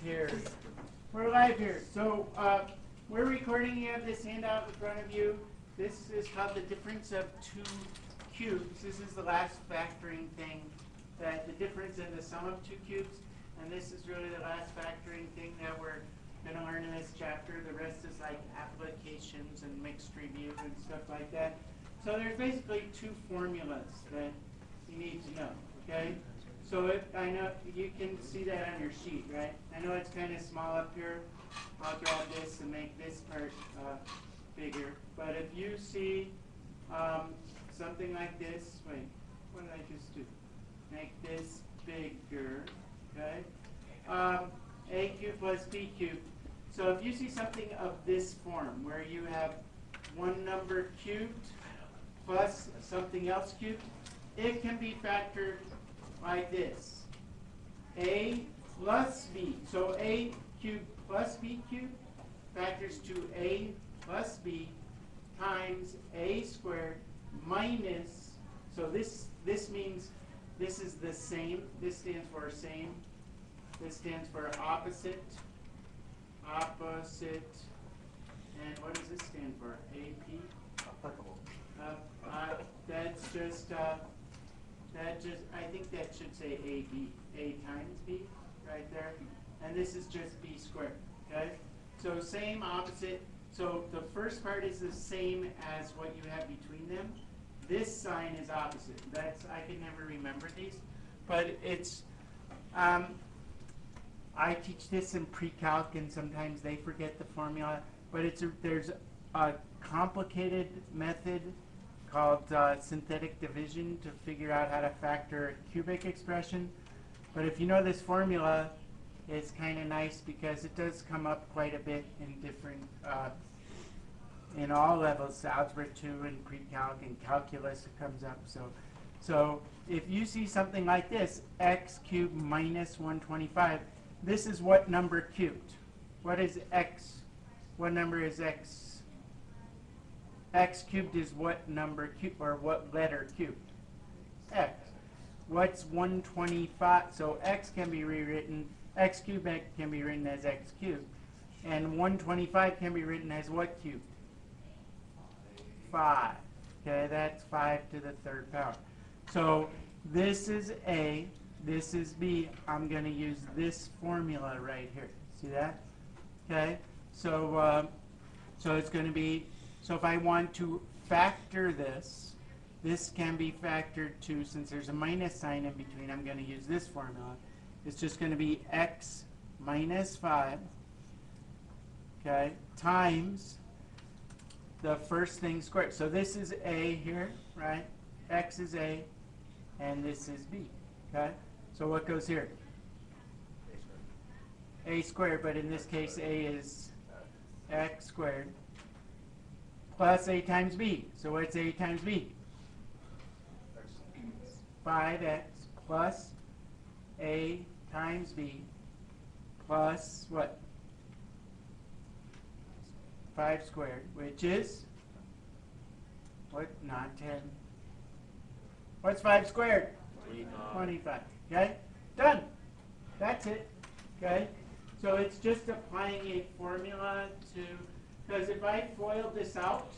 Here. We're live here. So we're recording. You have this handout in front of you. This is called the difference of two cubes. This is the last factoring thing, that the difference in the sum of two cubes. And this is really the last factoring thing that we're going to learn in this chapter. The rest is like applications and mixed review and stuff like that. So there's basically two formulas that you need to know, okay? So I know you can see that on your sheet, right? I know it's kind of small up here. I'll grab this and make this part bigger. But if you see something like this, wait, what did I just do? Make this bigger, okay? A cubed plus B cubed. So if you see something of this form, where you have one number cubed plus something else cubed, it can be factored like this. A plus B. So A cubed plus B cubed factors to A plus B times A squared minus, so this means this is the same. This stands for same. This stands for opposite. Opposite. And what does this stand for? AP? Applicable. That's just, I think that should say AB. A times B, right there. And this is just B squared, okay? So same, opposite. So the first part is the same as what you have between them. This sign is opposite. That's, I can never remember these. But it's, I teach this in pre-calc and sometimes they forget the formula. But there's a complicated method called synthetic division to figure out how to factor a cubic expression. But if you know this formula, it's kind of nice because it does come up quite a bit in different, in all levels, Algebra 2 and pre-calc and calculus it comes up. So if you see something like this, x cubed minus 125, this is what number cubed? What is x? What number is x? X cubed is what number cubed, or what letter cubed? X. What's 125? So x can be rewritten, x cubed can be written as x cubed. And 125 can be written as what cubed? 5. Okay, that's 5 to the third power. So this is A, this is B. I'm going to use this formula right here. See that? Okay, so it's going to be, so if I want to factor this, this can be factored to, since there's a minus sign in between, I'm going to use this formula. It's just going to be x minus 5, okay, times the first thing squared. So this is A here, right? X is A, and this is B, okay? So what goes here? A squared, but in this case A is x squared plus A times B. So what's A times B? 5x plus A times B plus what? 5 squared, which is what? Not 10. What's 5 squared? 25. Okay? Done. That's it. Okay? So it's just applying a formula to, because if I FOILed this out,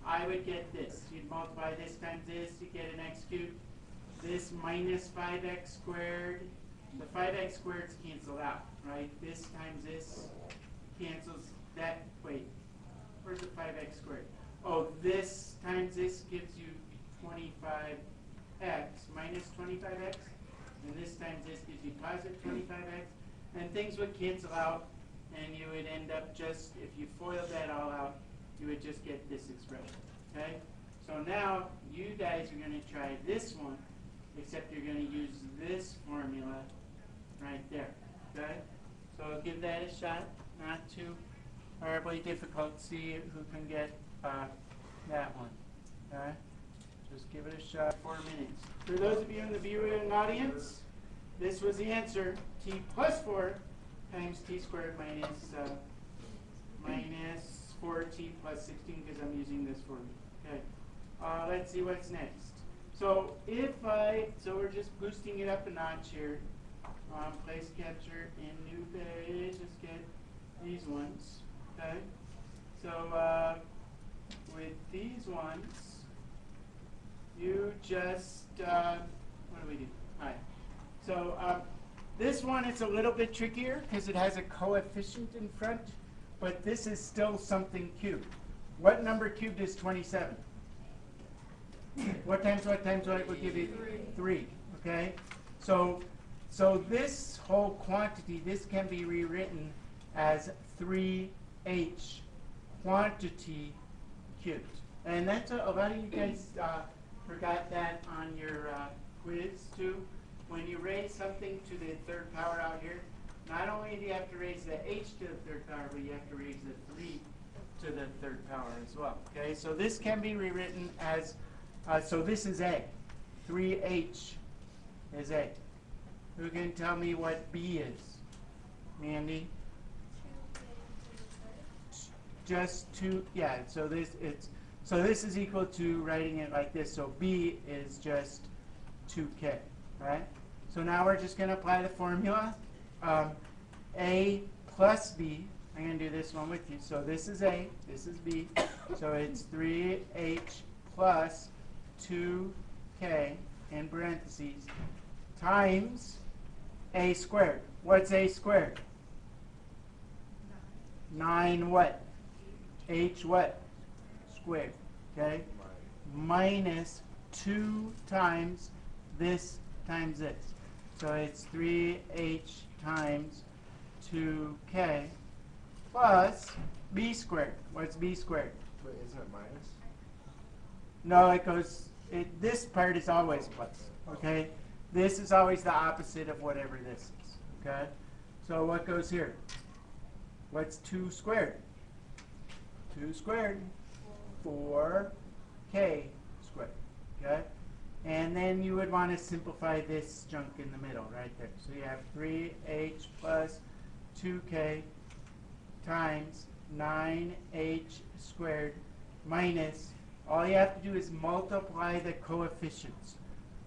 I would get this. You'd multiply this times this, you get an x cubed. This minus 5x squared. The 5x squareds cancel out, right? This times this cancels that. Wait, where's the 5x squared? Oh, this times this gives you 25x minus 25x. And this times this gives you positive 25x. And things would cancel out, and you would end up just, if you FOILed that all out, you would just get this expression, okay? So now, you guys are going to try this one, except you're going to use this formula right there, okay? So give that a shot, not too horribly difficult. See who can get that one, okay? Just give it a shot, 4 minutes. For those of you in the viewing audience, this was the answer, t plus 4 times t squared minus 4t plus 16, because I'm using this formula. Okay, let's see what's next. So if so we're just boosting it up a notch here. Place capture in new page. Let's get these ones. Okay. So with these ones, you just what do we do? All right. So this one is a little bit trickier because it has a coefficient in front, but this is still something cubed. What number cubed is 27? What times what times what will give you 3? Okay. So this whole quantity, this can be rewritten as 3h quantity cubed. And that's a lot of you guys forgot that on your quiz too. When you raise something to the third power out here, not only do you have to raise the h to the third power, but you have to raise the 3 to the third power as well. Okay, so this can be rewritten as, so this is a. 3h is a. Who can tell me what b is? Mandy? Just 2, yeah, so this is equal to writing it like this. So b is just 2k, right? So now we're just going to apply the formula. A plus b, I'm going to do this one with you. So this is a, this is b. So it's 3h plus 2k in parentheses times a squared. What's a squared? 9 what? H what? Squared. Okay? Minus 2 times this times this. So it's 3h times 2k plus b squared. What's b squared? Wait, isn't it minus? No, it goes, this part is always plus. Okay? This is always the opposite of whatever this is. Okay? So what goes here? What's 2 squared? 2 squared, 4k squared. Okay? And then you would want to simplify this junk in the middle right there. So you have 3h plus 2k times 9h squared minus, all you have to do is multiply the coefficients.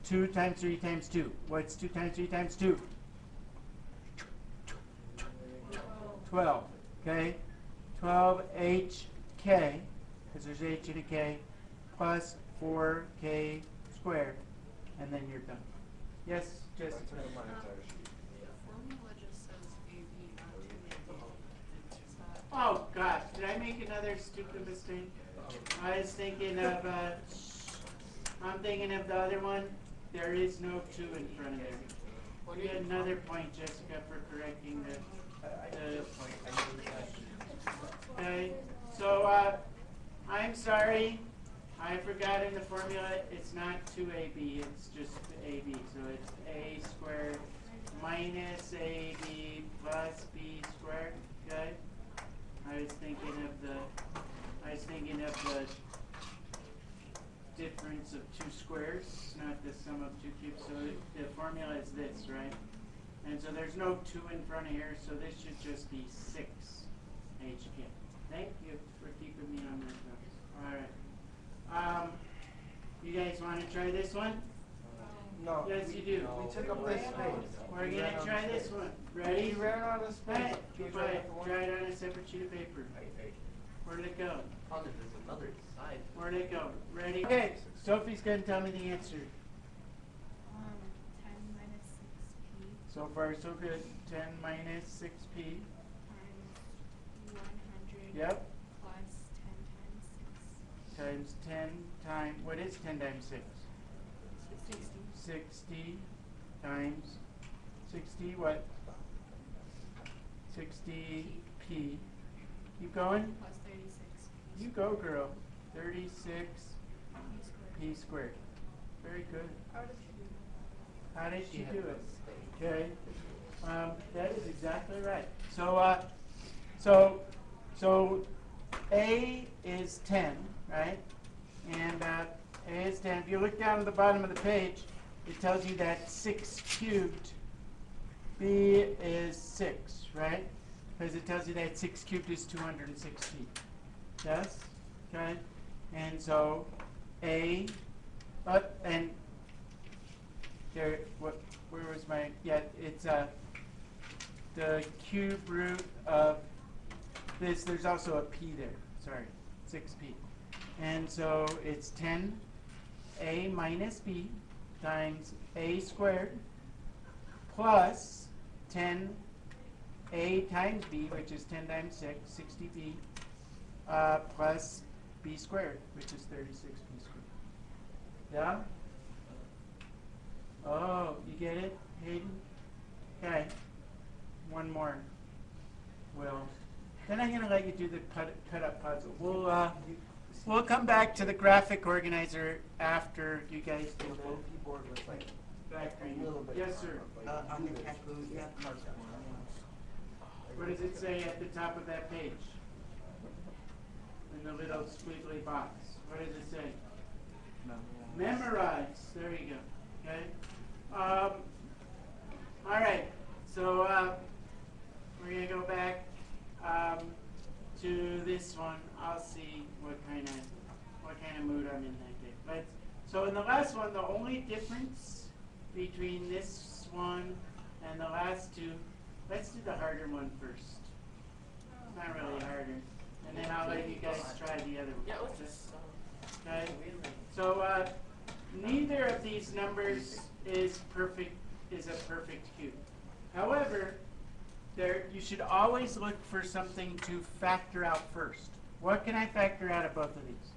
2 times 3 times 2. What's 2 times 3 times 2? 12. Okay? 12hk, because there's h and a k, plus 4k squared, and then you're done. Yes, Jessica? That's what mine is actually. The formula just says AB, not 2AB. Oh gosh, did I make another stupid mistake? I was thinking of, I'm thinking of the other one. There is no 2 in front of there. Well, you had another point, Jessica, for correcting the okay, so I'm sorry, I forgot in the formula it's not 2ab, it's just ab. So it's a squared minus ab plus b squared. Okay, I was thinking of the difference of 2 squares, not the sum of 2 cubes. So the formula is this, right? And so there's no 2 in front of here, so this should just be 6 HK. Thank you for keeping me on my toes. All right. You guys want to try this one? No. Yes, you do. We took up this space. We're going to try this one. Ready? We ran out of space. Try it on a separate sheet of paper. Where did it go? Oh, there's another side. Where did it go? Ready? Okay, Sophie's going to tell me the answer. 10 minus 6p So far, so good. 10 minus 6p. times 100 Yep. plus 10 times 6. Times 10 times, what is 10 times 6? 60. 60 times 60 what? 60p. Keep going. Plus 36 You go, girl. 36 p squared. p squared. Very good. How did you do that? How did She you had do no it? space. Okay. That is exactly right. So A is 10, right? And A is 10. If you look down at the bottom of the page, it tells you that 6 cubed, B is 6, right? Because it tells you that 6 cubed is 260. Yes? Okay? And so A, and there, where was my, yeah, it's the cube root of this, there's also a p there, sorry, 6p. And so it's 10a minus b times a squared plus 10a times b, which is 10 times 6, 60b, plus b squared, which is 36b squared. Yeah? Oh, you get it, Hayden? Okay. One more. Will. Then I'm going to let you do the cut up puzzle. We'll come back to the graphic organizer after you guys do The low keyboard was like the factoring. a little bit. Yes, sir. On the calculator, yeah. What does it say at the top of that page? In the little squiggly box. What does it say? Memorize. There you go. Okay. All right. So we're gonna go back to this one. I'll see what kind of mood I'm in that day. So in the last one, the only difference between this one and the last two. Let's do the harder one first. It's not really harder. And then I'll let you guys try the other one. Yeah, let's just. Okay. So neither of these numbers is perfect. Is a perfect cube. However, you should always look for something to factor out first. What can I factor out of both of these?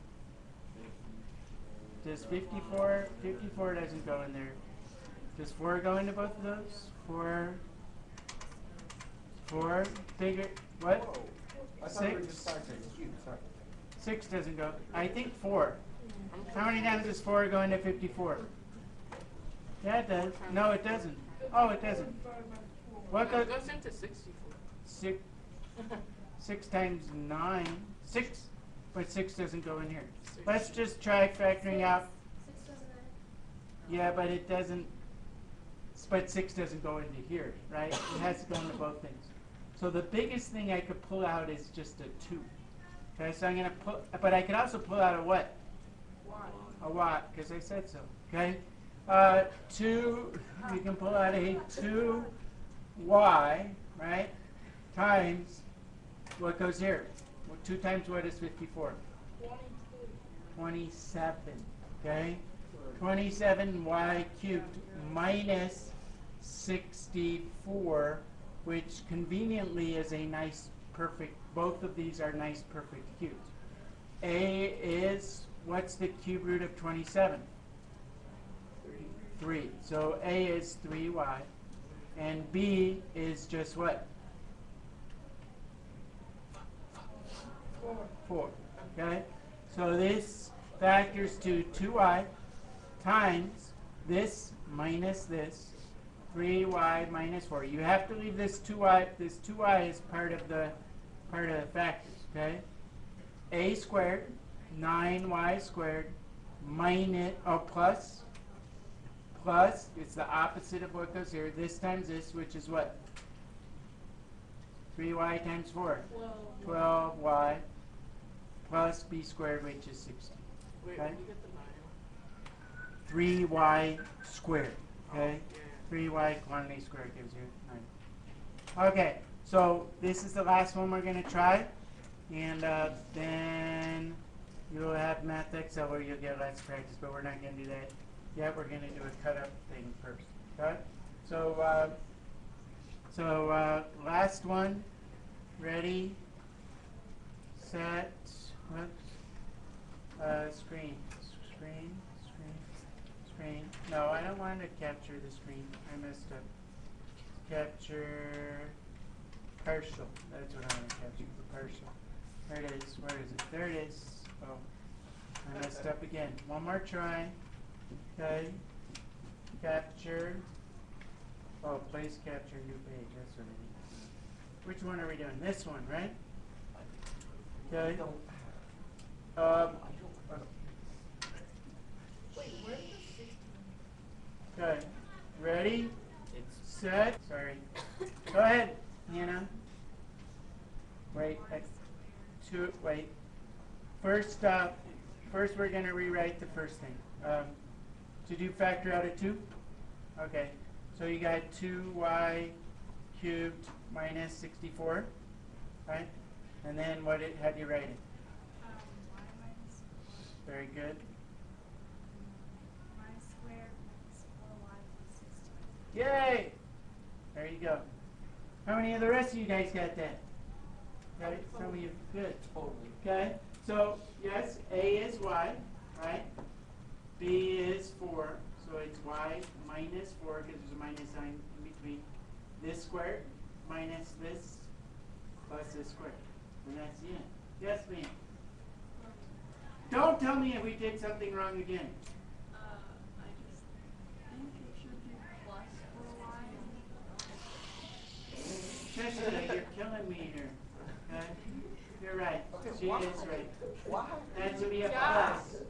Does 54? 54 doesn't go in there. Does 4 go into both of those? 4 bigger. What? Whoa. I thought we were 6? just starting to cube, sorry. 6 doesn't go. I think 4. How many times does 4 go into 54? Yeah, it does. No, it doesn't. Oh, it doesn't. What It goes? goes into 64. 6 times 9. 6. But 6 doesn't go in here. Six. Let's just try factoring out. 6 doesn't Yeah, but it doesn't. But 6 doesn't go into here, right? It has to go into both things. So the biggest thing I could pull out is just a 2. Okay, so I'm going to pull, but I could also pull out a what? A watt, because I said so. Okay? 2, you can pull out a 2y, right? Times what goes here? 2 times what is 54? 27. Okay? 27y cubed minus 64, which conveniently is a nice perfect, both of these are nice perfect cubes. A is, what's the cube root of 27? 3. So A is 3y. And B is just what? 4. Okay? So this factors to 2y times this minus this, 3y minus 4. You have to leave this 2y. This 2y is part of the factors. Okay? A squared, 9y squared, minus plus. It's the opposite of what goes here. This times this, which is what? 3y times 4. 12y plus b squared, which is 16. Wait, Okay? when you get the 9? 3y squared. Okay? Yeah. 3y quantity squared gives you 9. Okay, so this is the last one we're going to try. And then you'll have Math Excel where you'll get less practice, but we're not going to do that yet. We're going to do a cut-up thing first. Okay? So, last one. Ready, set, screen. No, I don't want to capture the screen. I messed up. Capture partial. That's what I want to capture, the partial. There it is. Where is it? There it is. Oh, I messed up again. One more try. Okay. Capture. Oh, place capture new page. That's what I need. Which one are we doing? This one, right? Okay. Wait, where's the 16? Okay. Ready? It's Set. Sorry. Go ahead, Hannah. Wait. Wait. First we're going to rewrite the first thing. To do factor out of 2, Okay, so you got 2y cubed minus 64, right? And then how do you write it? Y minus Very good. y squared minus 4y plus 16. Yay! There you go. How many of the rest of you guys got that? Okay, some of you, good. Totally. Okay, so yes, A is y, right? B is 4, so it's y minus 4 because there's a minus sign in between. This squared minus this plus this squared. And that's the end. Yes, ma'am. Don't tell me if we did something wrong again. I just think it should be plus 4y. Trista, you're killing me here. Okay? You're right. Okay, She why? is right. Why? That should be a Yeah. plus.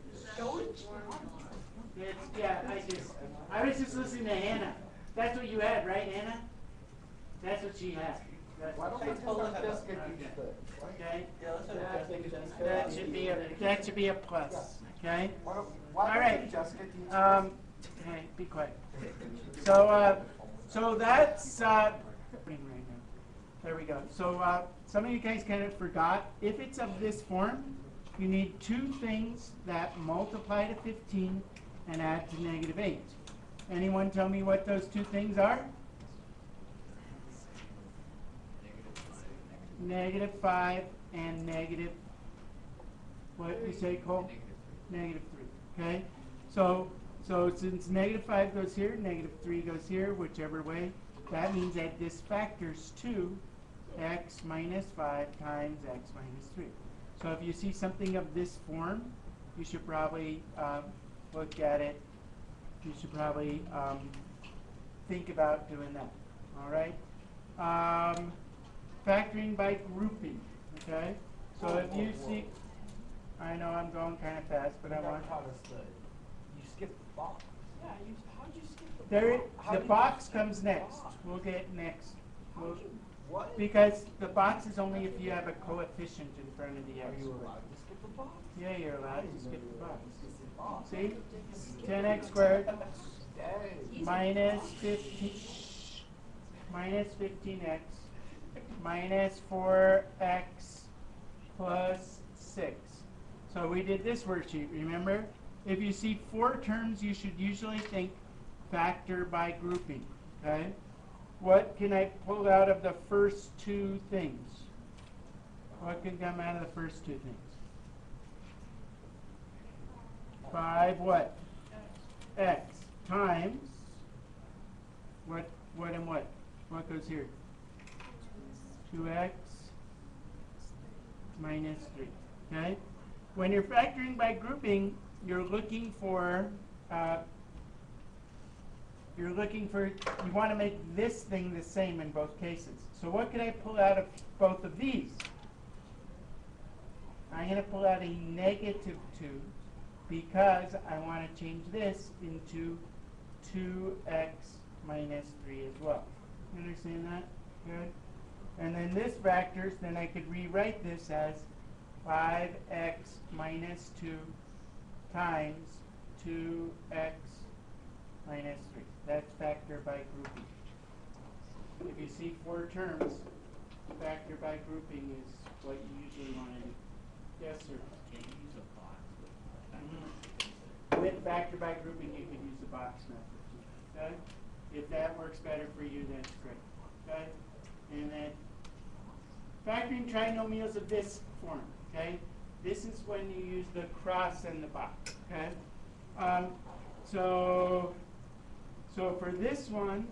I was just listening to Hannah. That's what you had, right, Hannah? That's what she had. Why don't we just have Jessica use the? Okay? Yeah, let's have Jessica. That should be a plus. Okay? Why don't All right. we Jessica teach? Hey, be quiet. So that's happening right now. There we go. So some of you guys kind of forgot. If it's of this form, you need two things that multiply to 15 and add to negative 8. Anyone tell me what those two things are? Negative 5 and negative, what you say, Cole? Negative 3. Okay? So since negative 5 goes here, negative 3 goes here, whichever way, that means that this factors 2x minus 5 times x minus 3. So if you see something of this form, you should probably look at it. You should probably think about doing that. All right? Factoring by grouping. Okay? So if you see, I know I'm going kind of fast, but I want. You skipped the box. Yeah, how'd you skip the There, box? the box comes next. We'll get next. How'd you, what? Because the box is only if you have a coefficient in front of the Are x. you allowed to skip the box? Yeah, you're allowed to skip the box. Box. See? 10x squared Dang. minus 15 minus 15x minus 4x plus 6. So we did this worksheet, remember? If you see 4 terms, you should usually think factor by grouping, okay? What can I pull out of the first 2 things? What can come out of the first 2 things? 5 what? X times what and what? What goes here? 2x minus 3. Okay? When you're factoring by grouping, you're looking for you want to make this thing the same in both cases. So what can I pull out of both of these? I'm going to pull out a negative 2 because I want to change this into 2x minus 3 as well. You understand that? Good? And then this factors, then I could rewrite this as 5x minus 2 times 2x minus 3. That's factor by grouping. If you see 4 terms, factor by grouping is what you usually want to do. Yes, sir. Can you use a box with With factor by grouping, you could use the box method. Okay? If that works better for you, that's great. Okay? And then factoring trinomials of this form. Okay? This is when you use the cross and the box. Okay? So for this one,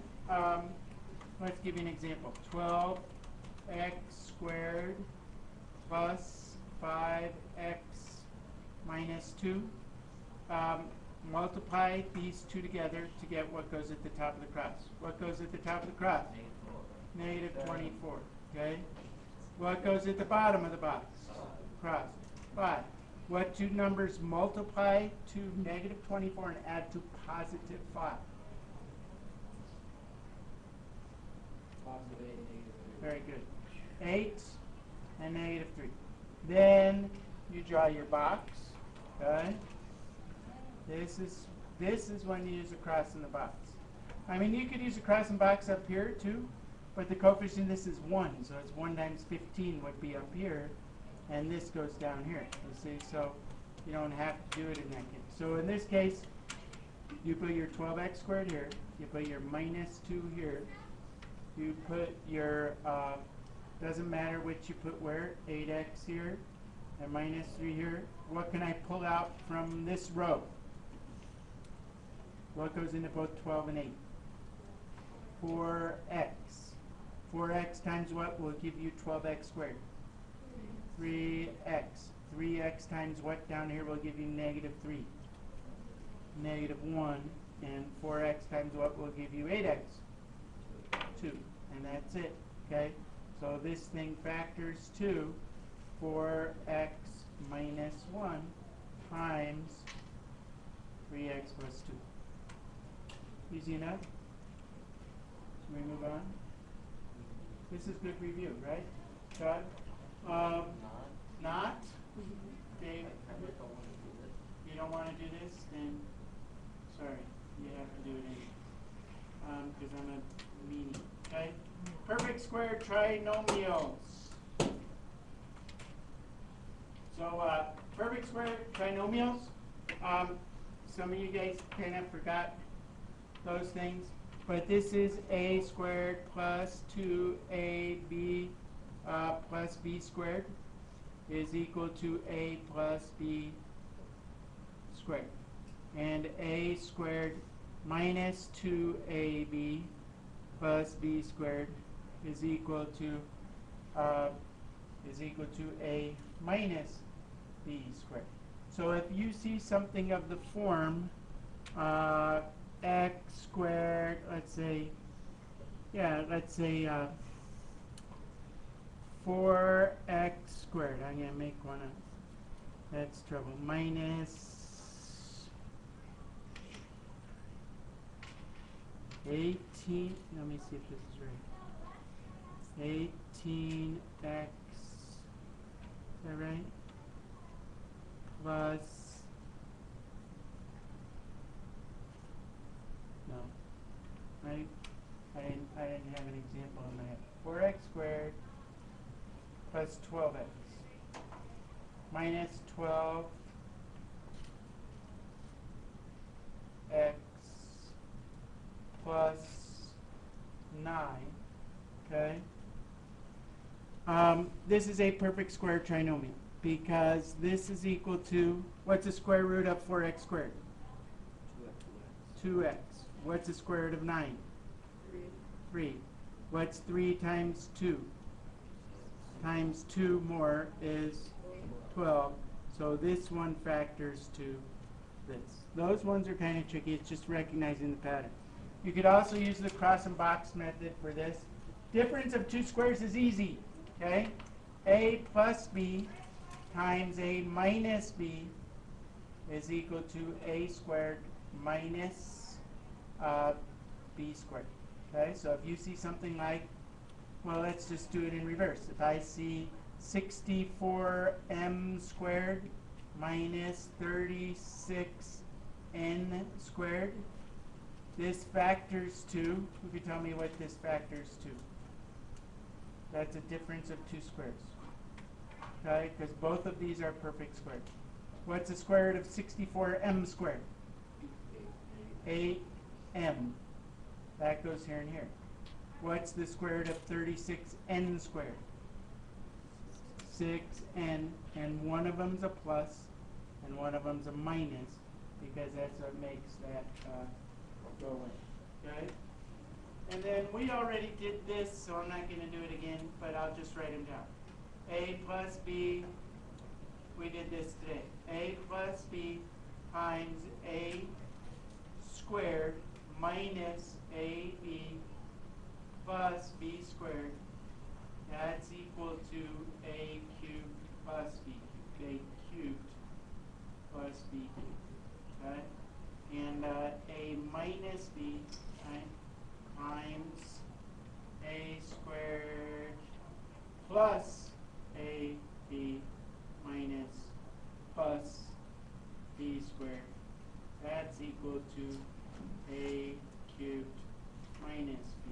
let's give you an example. 12x squared plus 5x minus 2. Multiply these 2 together to get what goes at the top of the cross. What goes at the top of the cross? Negative 24. Okay? What goes at the bottom of the box? Cross. 5. What 2 numbers multiply to negative 24 and add to positive 5? Positive 8, negative 3. Very good. 8 and negative 3. Then you draw your box. Okay? This is when you use a cross in the box. I mean, you could use a crossing box up here too, but the coefficient of this is 1, so it's 1 times 15 would be up here, and this goes down here, you see, so you don't have to do it in that case. So in this case, you put your 12x squared here, you put your minus 2 here, you put your, doesn't matter which you put where, 8x here, and minus 3 here. What can I pull out from this row? What goes into both 12 and 8? 4x. 4x times what will give you 12x squared? 3x. 3x times what down here will give you negative 3? Negative 1. And 4x times what will give you 8x? 2. And that's it. Okay? So this thing factors to 4x minus 1 times 3x plus 2. Easy enough? Should we move on? This is good review, right? Todd? Not? Dave? You don't want to do this? Then, sorry, you have to do it anyway. Because I'm a meanie. Okay? Perfect square trinomials. So, perfect square trinomials. Some of you guys kind of forgot those things. But this is a squared plus 2ab plus b squared is equal to a plus b squared. And a squared minus 2ab plus b squared is equal to a minus b squared. So if you see something of the form x squared, let's say 4x squared, I'm going to make one up, that's trouble, minus 18, let me see if this is right, 18x, is that right, plus, no, I didn't have an example in my head. 4x squared plus 12x minus 12x plus 9, okay? This is a perfect square trinomial because this is equal to, what's the square root of 4x squared? 2x. What's the square root of 9? 3. What's 3 times 2? Times 2 more is 12. So this one factors to this. Those ones are kind of tricky. It's just recognizing the pattern. You could also use the cross and box method for this. Difference of two squares is easy. Okay? A plus b times a minus b is equal to a squared minus b squared. Okay? So if you see something like, well, let's just do it in reverse. If I see 64m squared minus 36n squared, this factors to, who could tell me what this factors to? That's a difference of two squares. Okay, because both of these are perfect squares. What's the square root of 64m squared? 8m. That goes here and here. What's the square root of 36n squared? 6n, and one of them's a plus, and one of them's a minus, because that's what makes that go in. Okay? And then we already did this, so I'm not going to do it again, but I'll just write them down. A plus b, we did this today. A plus b times a squared minus ab plus b squared. That's equal to a cubed plus b cubed. A cubed plus b cubed. Okay? And a minus b times a squared plus ab minus plus b squared. That's equal to a cubed minus b.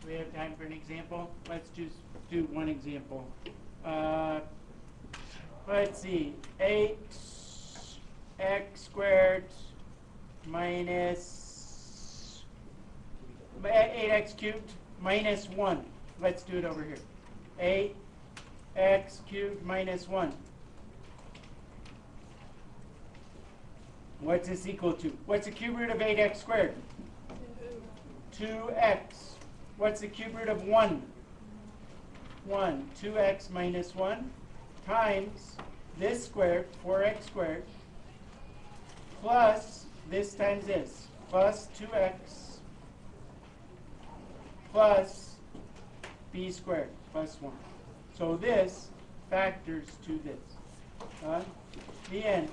Do we have time for an example? Let's just do one example. Let's see, 8x squared minus 8x cubed minus 1. Let's do it over here. 8x cubed minus 1. What's this equal to? What's the cube root of 8x squared? 2x. What's the cube root of 1? 1. 2x minus 1 times this squared, 4x squared, plus this times this, plus 2x plus b squared plus 1. So this factors to this. The end.